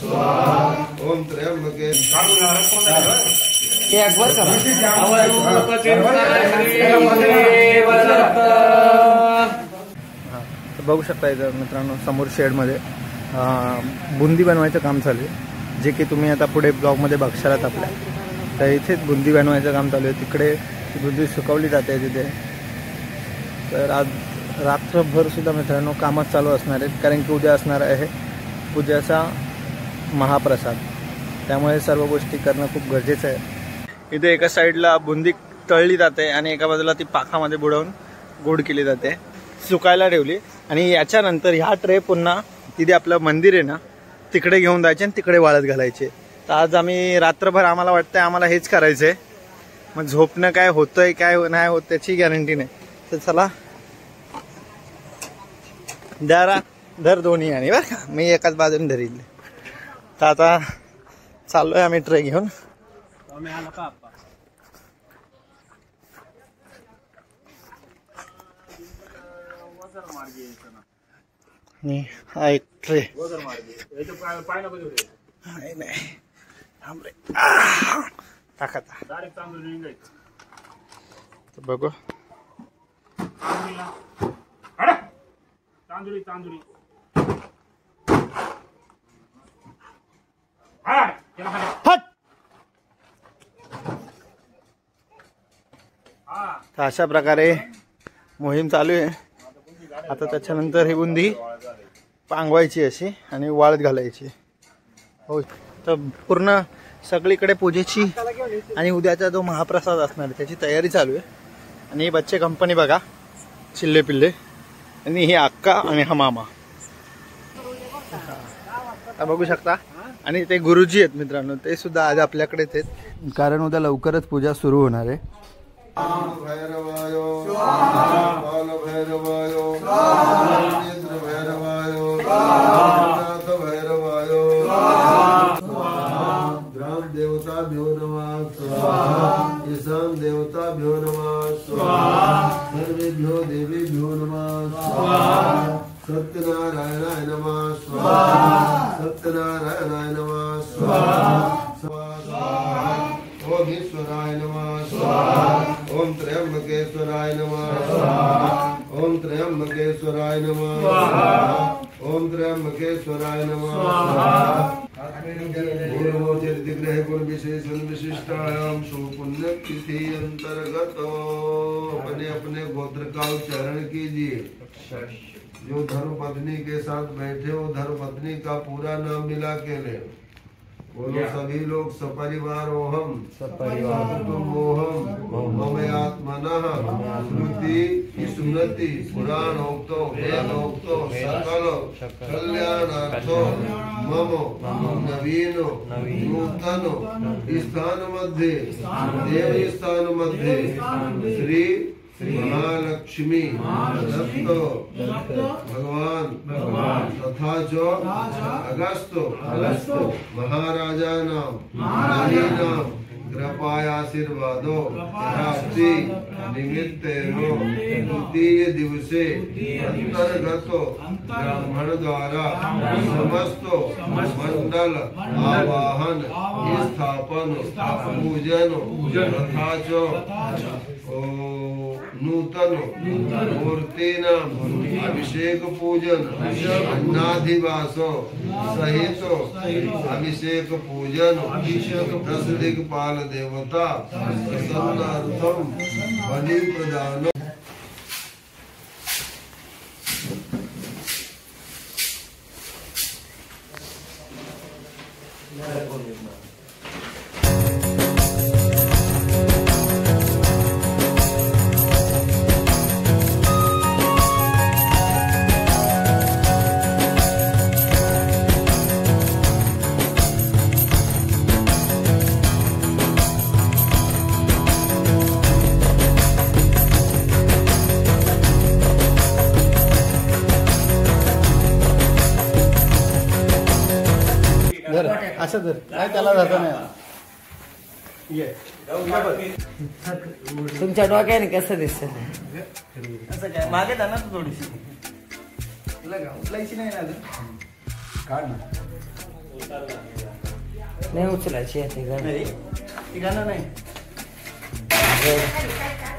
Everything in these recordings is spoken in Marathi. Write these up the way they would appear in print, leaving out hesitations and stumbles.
ओम त्र्यंबके बघू शकता इथं मित्रांनो समोर शेडमध्ये बुंदी बनवायचं काम चालू आहे, जे की तुम्ही आता पुढे ब्लॉगमध्ये बघशालात आपल्या. तर इथेच बुंदी बनवायचं काम चालू आहे. तिकडे बुंदी सुकवली जाते तिथे. तर आज रात्रभरसुद्धा मित्रांनो कामच चालू असणार आहेत, कारण की उद्या असणार आहे पूजाचा महाप्रसाद. त्यामुळे सर्व गोष्टी करणं खूप गरजेचं आहे. इथे एका साईडला बुंदी तळली जाते आणि एका बाजूला ती पाखामध्ये बुडवून गोड केली जाते, सुकायला ठेवली. आणि याच्यानंतर ह्या ट्रे पुन्हा तिथे आपलं मंदिर आहे ना तिकडे घेऊन जायचे आणि तिकडे वाळत घालायचे. तर आज आम्ही रात्रभर आम्हाला वाटतंय आम्हाला हेच करायचं आहे. मग झोपणं काय होतंय काय नाही होत त्याची गॅरंटी नाही. तर चला धर दोन्ही आणि बरं का, मी एकाच बाजूने धरील. तर आता चाललोय आम्ही ट्रे घेऊन. हा एक ट्रे टाका बघू. तर अशा प्रकारे मोहीम चालू आहे. आता त्याच्यानंतर ही बुंदी पांगवायची अशी आणि वाळत घालायची. हो, तर पूर्ण सगळीकडे पूजेची आणि उद्याचा जो महाप्रसाद असणार आहे त्याची तयारी चालू आहे. आणि ही बच्चे कंपनी बघा, चिल्ले पिल्ले, आणि ही अक्का आणि हा मामा बघू शकता. आणि ते गुरुजी आहेत मित्रांनो, ते सुद्धा आज आपल्याकडेच आहेत, कारण उद्या लवकरच पूजा सुरू होणार आहे. भैरवायो बाल भैरवायो नेत्र भैरवायो नाथ भैरवायो ग्राम देवता भ्यो नमः स्वाहा ईशान देवता भ्यो नमः स्वाहा सर्वेभ्यो देवीभ्यो नमः स्वाहा सत्यनारायणाय नमः स्वाहा सत्यनारायणाय नमः स्वाहा स्वाहा ओम ईश्वराय नमः स्वाहा ओम त्र्यंबकेश्वराय नमः स्वाहा ओम त्र्यंबकेश्वराय नमः स्वाहा ओम त्र्यंबकेश्वराय नमः स्वाहा गुरुमोचरितिग्रह गुण विशेषण विशिष्टायाम सुपुण्य तिथि अंतर्गत अपने अपने गोत्र का उच्चारण कीजिए. जो धर्म पत्नी के साथ बैठे हो धर्म पत्नी का पूरा नाम मिला के ले. बोलो सभी लोग सपरिवार ओहम कुटुंबोहम ममयात्मनः स्मृति स्मृति पुराणोक्तो वेदोक्तो सकल कल्याणार्थो मम नवीनो नूतनो स्थान मध्ये देव स्थान मध्ये श्री महालक्ष्मी दत्त भगवान तथा च अगस्तो महाराजा नाम कृपायाशीर्वादो प्राप्ति निमित्तेनो द्वितीय दिवसे अंतर्गतो ब्राह्मण द्वारा समस्त मंडल आवाहन स्थापन पूजन तथा च नूतन मूर्तिनाम अभिषेक पूजन अन्नाधिवास सहित अभिषेक पूजन 10 दिक्पाल देवता प्रसन्नार्थम बलि प्रदान. असं धर काय त्याला जाता नाही. तुमच्या डोक्याने कसं दिसत असं काय मागे जा ना तू थोडीशी. तुला का उचलायची नाही ना काढ ना. नाही उचलायची आहे ती गाणं नाही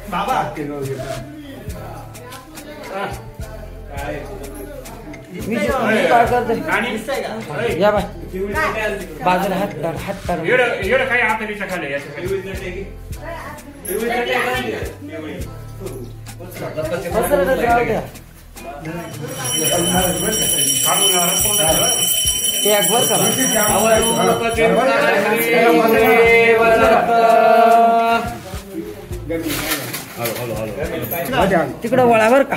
बाबा मी काय करते या बाय बाजूला हात काढ एवढं काय आता विचार खाली याच्या खाली तिकडं वळावर का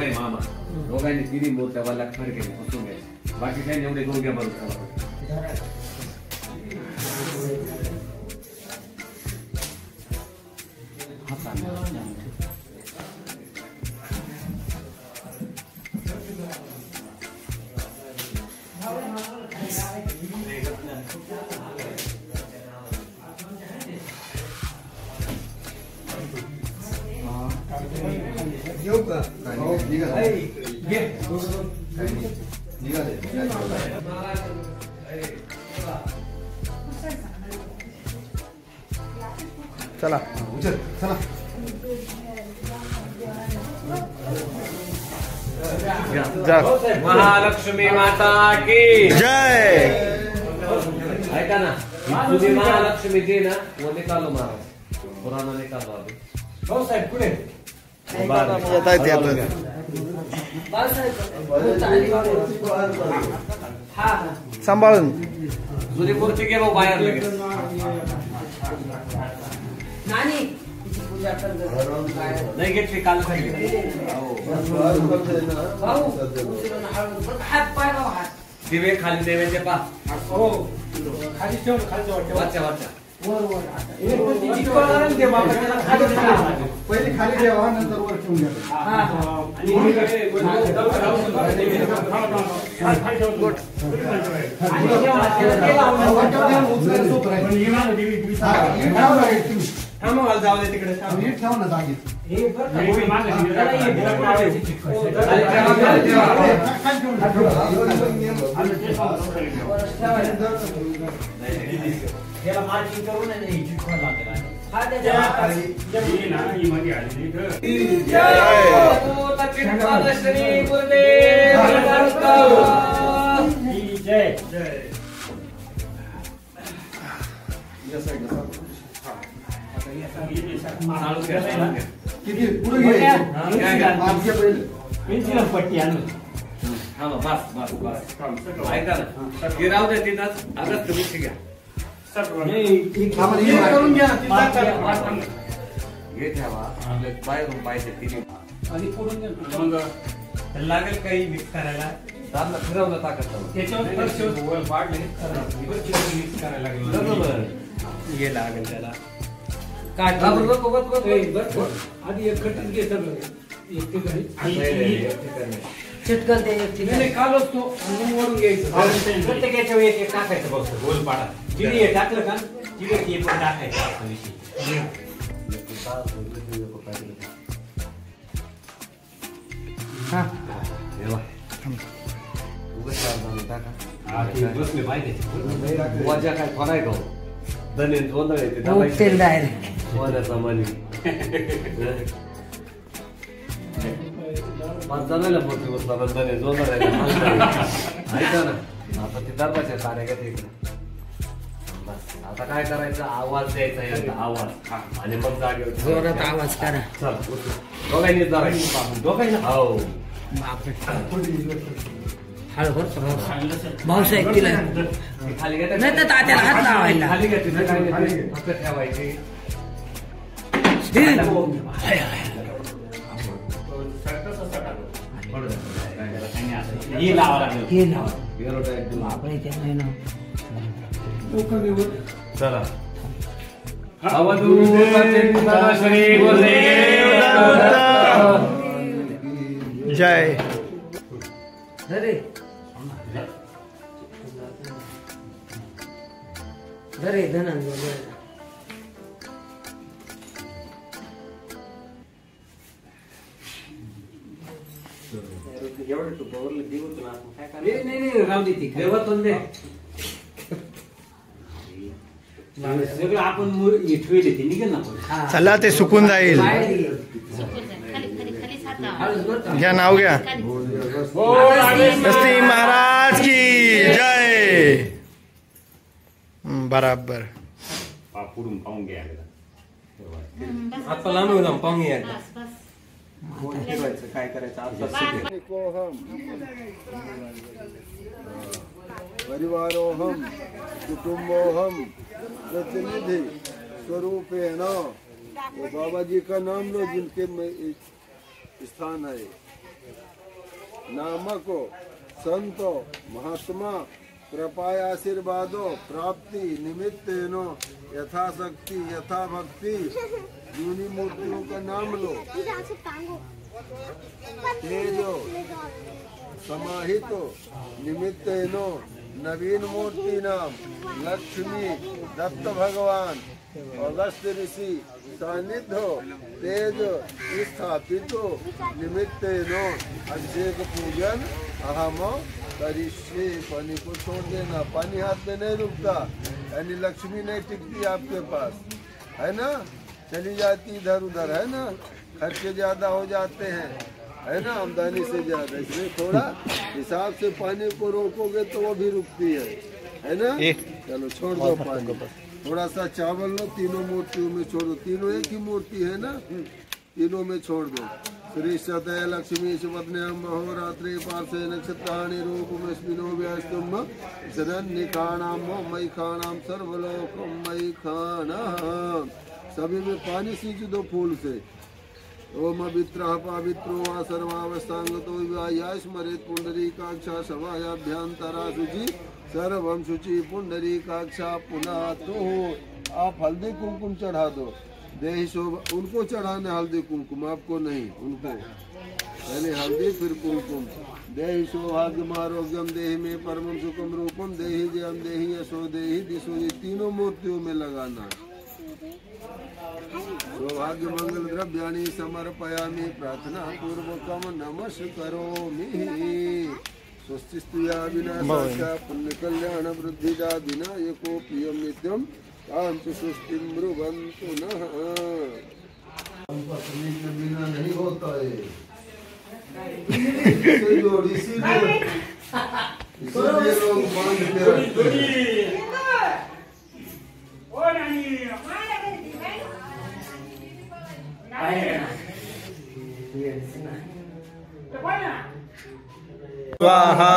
मामा दोघांनी तिन्ही मोठ्या वाला खर केले बसून घ्यायचे बाकी काही एवढे दोघ्या मारून येऊ का चला उचल चला महालक्ष्मी माता की जय ऐका ना तुम्ही महालक्ष्मी जी ना वो निकालो महाराज पुराना निकालो अभी भाऊसाहेब पुढे येता येते आपल्याला सांभाळून जुनी मूर्ती घे भाऊ बाहेर लगेच नानी नाही घेतली काल सांगितली हात पाय हात दिवे खाली देवाचे पा खाली ठेव खाली वाचा वाचा पहिले खाली ठेवा नंतर वर ठेवून घ्या जाऊ दे तिकडे ठेव ना जागेत याला मार्किंग करून नाही चिटकवायला लागेल हा त्याच्या किती पुढे घ्यायचं पट्टी आणून हा बस बस बस ऐका ना हे राहू दे तिथंच आता तुम्ही घ्या करून घ्या हे ठेवा आपले बाहेरून पाहिजे तिने आणि पुढून मग लागेल काही मिक्स करायला दाबला फिरवलं ताकद त्याच्यावर वाढले मिक्स करायला लागेल बरोबर हे लागेल त्याला आधी एक कटिंग घे सगळं एक ठिकाणी चिटकल ते एक ठिकाणी काल असतो आणि वरून घ्यायचं प्रत्येकाच्या वेळी एक टाकायचं बघतो गोल पाडा जिने हे टाकलं का जिने हे पण टाकायचं असा विषय हा बसले पाहिजे वजा काय फराय गो धने गोंधळ येते तेल डायरेक्ट वजाचा मनी पाच जणांना मोठी बसला धने गोंधळ ऐका ना आता ते दरबाच्या कार्य घेते इकडे आता काय करायचं आवाज द्यायचा यांचा आवाज आणि मग जागेवर जोरात आवाज करा चला दोघांनी दोघांनी हो हळूहळू भाऊसाहेब तिला खाली घेते नाही तर तात्याला हात लावायला खाली घेते फक्त ठेवायची हे लावा लागेल हे नाव बापरे ते नाही नाव चला अवधूत श्री गुरुदेव जय अरे नाही राहू दे ती देवातून दे सगळं आपण ठेवले ते निघेल ना पण. चला ते सुकून जाईल. घ्या नाव घ्या. गस्ती महाराज की जय. बराबर पुढून पाहून घ्या आता लांब जाऊन पाहून घ्या. काय करायचं परिवारोहम कुटुंबोहम प्रतिनिधि स्वरूपेण. वो बाबा जी का नाम लो जिनके में स्थान है. नामको संतो महात्मा कृपाय आशीर्वादो प्राप्ति निमित्तेनो यथाशक्ति यथा भक्ति जूनी मूर्तियों का नाम लो. तेजो समाहितो निमित्तेनो नवीन मूर्ति नाम लक्ष्मी दत्त भगवान अगस्त ऋषि सानिध्यो तेज स्थापितो निमित्तेनो अभिषेक पूजन अहम करिष्ये. पानी को छोड़ देना. पानी हाथ में नहीं रुकता यानी लक्ष्मी नहीं टिकती आपके पास है ना. चली जाती इधर उधर है ना. खर्चे ज्यादा हो जाते हैं है ना आमदनी से ज्यादा. इसलिए थोड़ा हिसाब से पानी को रोकोगे तो वो भी रुकती है ना. चलो छोड़ दो पानी. थोड़ा सा चावल लो. तीनों मूर्तियों में छोड़ दो. तीनों एक ही मूर्ति है ना. तीनों में छोड़ दो. श्री सतय लक्ष्मी सुपत्न्याम अहोरात्रे पार्श्वे नक्षत्राणि रूपमस्मिनो व्यास्तुम जनन्निखाणाम मैखाणाम सर्वलोकम मैखाणाम. सभी में पानी सींच दो फूल से. ओम अवित्रः पवित्रो वा सर्वावस्थांगतो विवाह्य स्मरेत् पुंडरीकाक्षा सभायाभ्यंतरा शुचि सर्वं शुचि पुंडरीकाक्षा पुनातो. आप हल्दी कुमकुम चढ़ा दो. देहि शोभा. उनको चढ़ाने हल्दी कुमकुम आपको नहीं. उनको पहले हल्दी फिर कुमकुम. देहि सौभाग्यम आरोग्यम देहि में परमं सुखम रूपम देहि जयम देहि यशो देहि दिशो. ये तीनों मूर्तियों में लगाना. सौभाग्य मंगल द्रव्याणि समर्पयामि प्रार्थना पूर्वकम नमस्करोमि. स्वस्तिस्तुया विनाशाचा पुण्य कल्याण वृद्धिदा विनायको प्रियम नित्यम कांति सुष्टिं ब्रुवन्तु नः. पत्नी के बिना नहीं होता है. इसीलिए लोग बांध के रखते हैं. स्वाहा.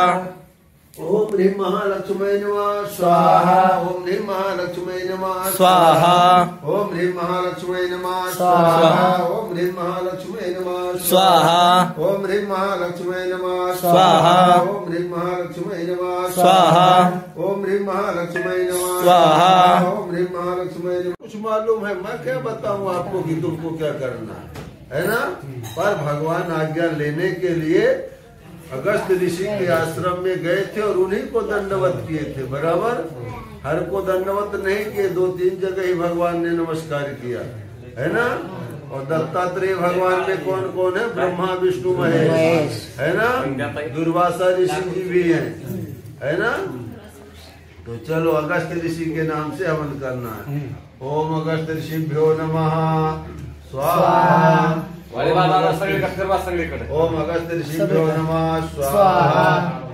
ओम ह्रीं महालक्ष्मी नमः स्वाहा. ओम ह्रीं महालक्ष्मी नमः स्वाहा. ओम ह्रीं महालक्ष्मी नमः स्वाहा. ओम ह्रीं महालक्ष्मी नमः स्वाहा. ओम ह्रीं महालक्ष्मी नमः स्वाहा. ओम ह्रीं महालक्ष्मी नमः स्वाहा. ओम ह्रीं महालक्ष्मी नमः स्वाहा. ओम ह्रीं महालक्ष्मी नमः. कुछ मालूम है मैं क्या बताऊं आपको कि तुमको क्या करना है ना. पर भगवान आज्ञा लेने के लिए अगस्त ऋषि के आश्रम में गए थे और उन्हीं को दंडवत किए थे. बराबर. हर को दंडवत नहीं किए. 2-3 जगह ही भगवान ने नमस्कार किया है ना. और दत्तात्रेय भगवान में कौन कौन है. ब्रह्मा विष्णु महेश है ना. दुर्वासा ऋषि जी भी है ना. तो चलो अगस्त ऋषि के नाम से हवन करना है. ओम अगस्त ऋषिभ्यो नमः स्वाहा. ओम अगस्त ऋषिभ्यो नमः स्वाहा.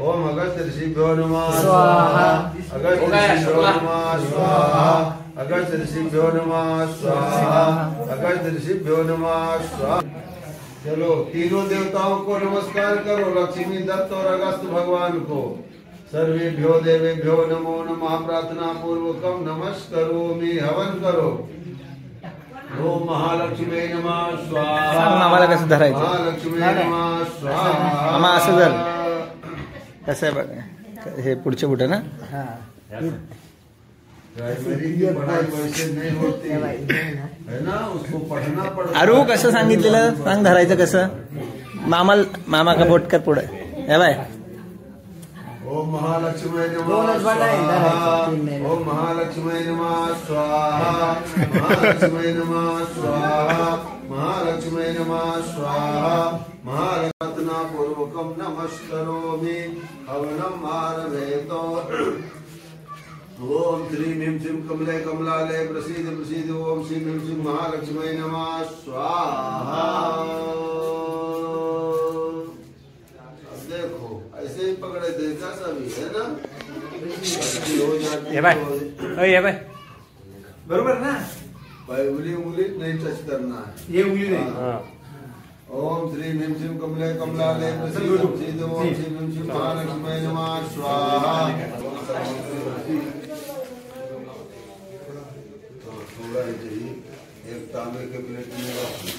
ओम अगस्त ऋषिभ्यो नमः स्वाहा. अगस्त ऋषिभ्यो नमः स्वाहा. अगस्त ऋषिभ्यो नमः स्वाहा. अगस्त ऋषिभ्यो नमः स्वाहा. चलो तीनों देवताओं को नमस्कार करो. लक्ष्मी दत्त और अगस्त भगवान को. सर्वेभ्यो देवेभ्यो नमो नमः. प्रार्थना पूर्वकम नमस्करोमि. हवन करो. ओम महालक्ष्मी नमः स्वाहा. आम्हाला कसं धरायचं. महालक्ष्मी नमः स्वाहा. आम्हा असं झालं. कसं आहे बघा हे पुढचे बुट ना. प्राइमरी की पढ़ाई वैसे नहीं होती है ना. उसको पढ़ना पड़ता. अरू कसं सांगितलेलं सांग धरायचं कसं. मामा का बोट कर पुढे हे बाय. ओम महालक्ष्मी नमः दोनच वाटा आहे, स्वाहा तीन नाही. ओम महालक्ष्मी नमः स्वाहा महालक्ष्मी नमः स्वाहा महालक्ष्मी नमः स्वाहा महारत्ना पूर्वकम नमस्करोमि हवनम आरभेतो ओम श्री ह्रीं श्रीं कमले कमलालय प्रसीद प्रसीद ओम श्री ह्रीं श्रीं महालक्ष्मी नमः स्वाहा। अब देखो ऐसे ही पकड़े देखा सभी है ना हो जाती ये भाई ये भाई बरोबर ना भाई उंगली नहीं टच करना है ये उंगली नहीं हाँ। ओम श्री ह्रीं श्रीं कमले कमलालय प्रसीद प्रसीद ओम श्री ह्रीं श्रीं महालक्ष्मी नमः स्वाहा। थोड़ा ही चाहिए एक तांबे के प्लेट में रखो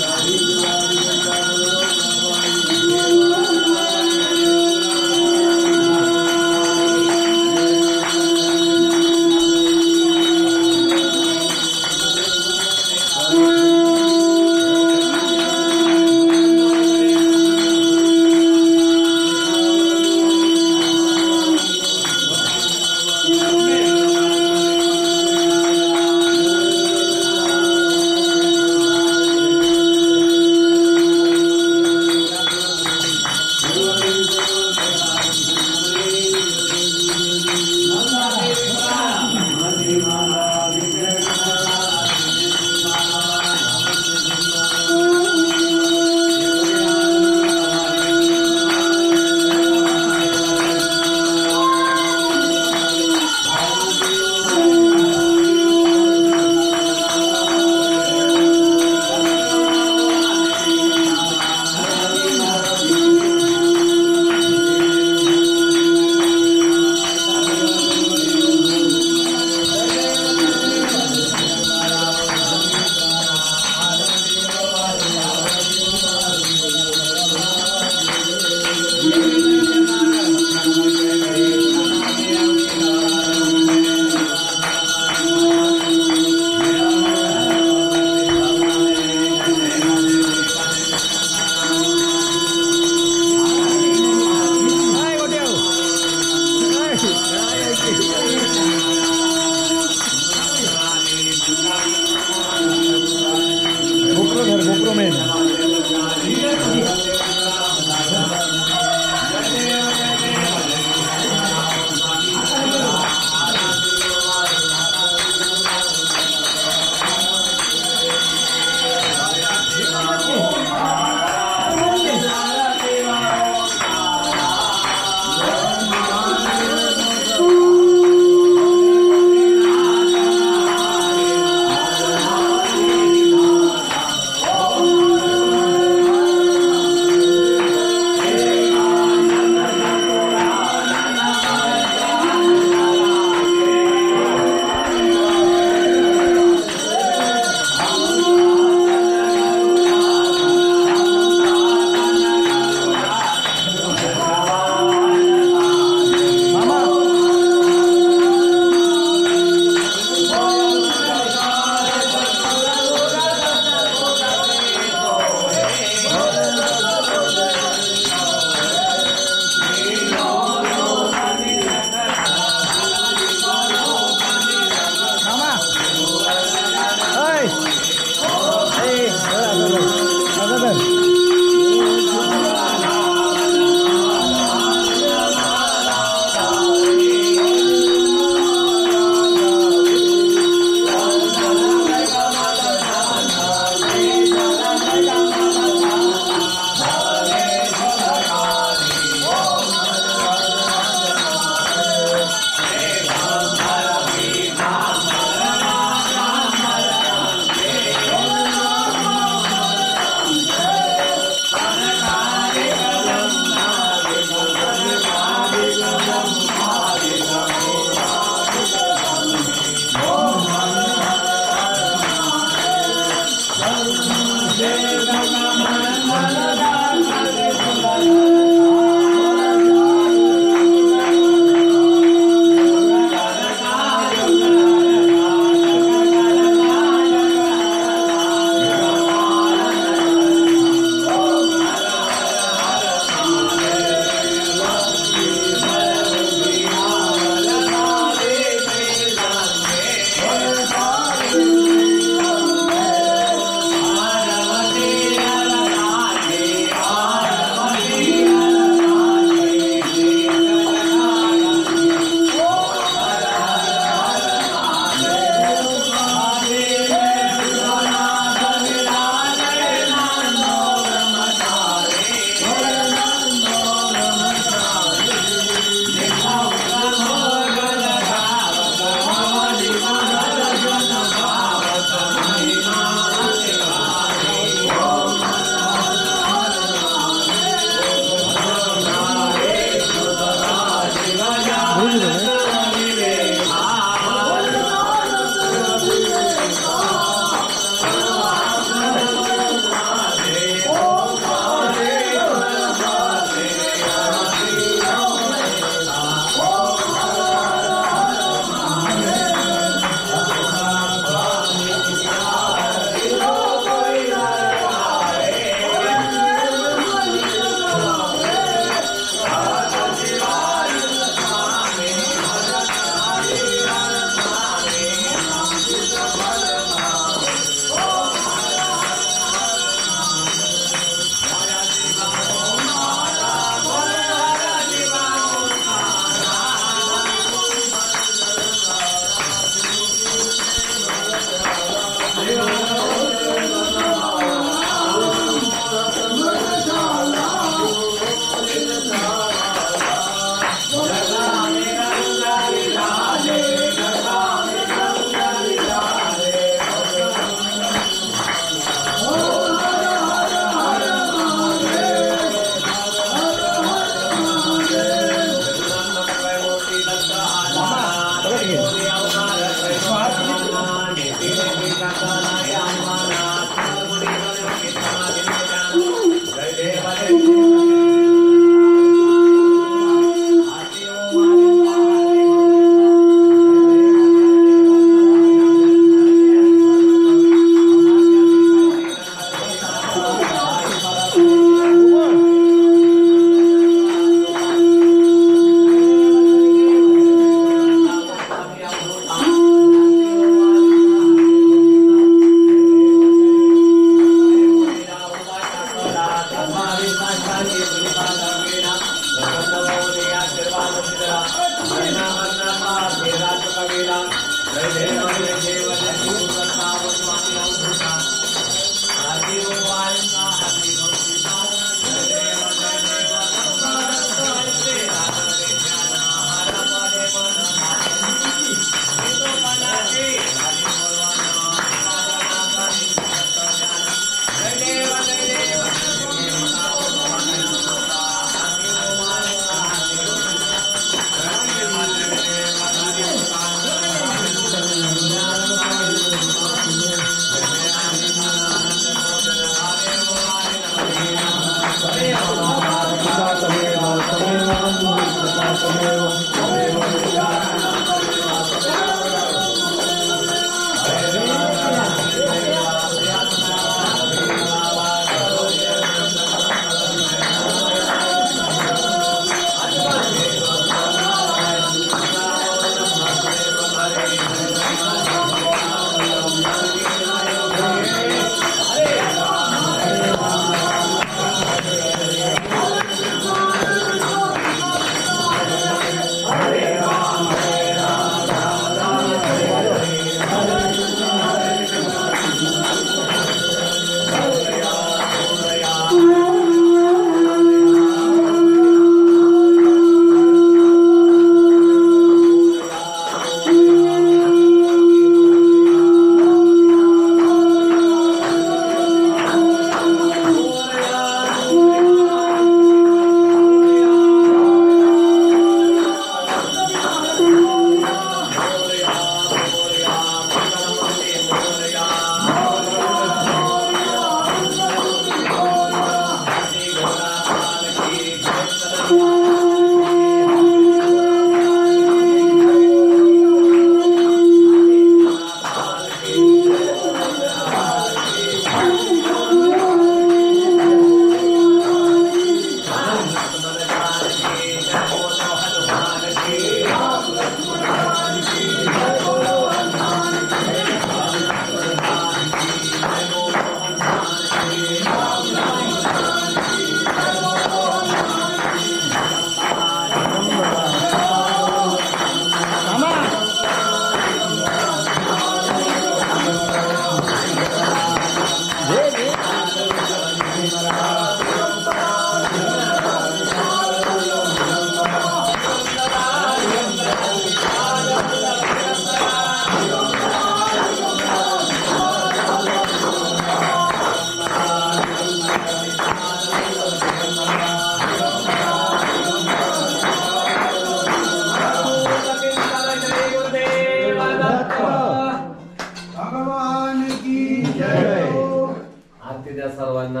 सर्वांना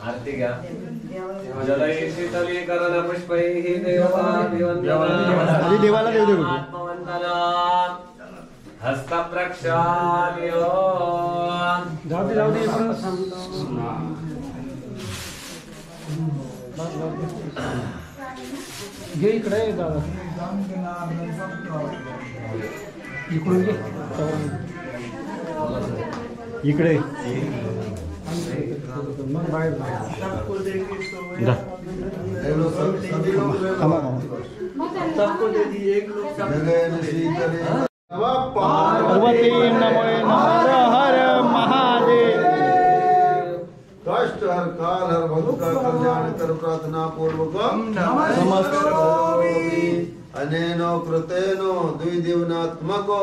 आरती घ्या. जलय शीतलीकरण पुष्पैः देवाला देव देव हस्त प्रक्षाल्य जाऊ दे घे इकडे दादा इकडून घे इकडे मग बाहेर सबको दे दिए एक लोग पार्वती नमो हर हर महादेव. कष्ट हर काल हर भक्त का कल्याण कर प्रार्थना पूर्वक अनेनो कृतेनो द्विदिवनात्मको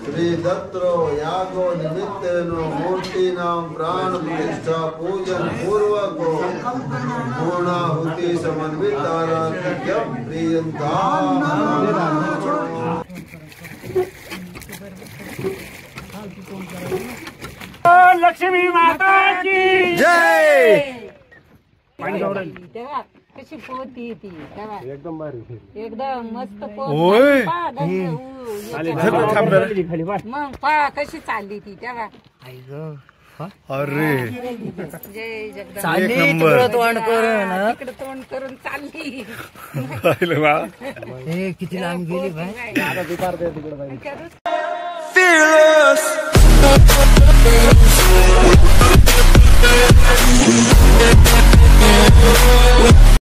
श्री दत्रो यागो निमित्तेनो मूर्तीनां प्राण प्रतिष्ठा पूजन पूर्वको पूर्णाहुति समन्विताराध्यम प्रियंता। लक्ष्मी माता की जय। तेव्हा कशी पोती ती तेव्हा एकदम मस्त होय. मग पहा कशी चालली ती तेव्हा अरे जय जगदंबा एक नंबर. तिकडे तोंड करून चालली पाहिलं बा. किती लांब गेली बाय Fearless.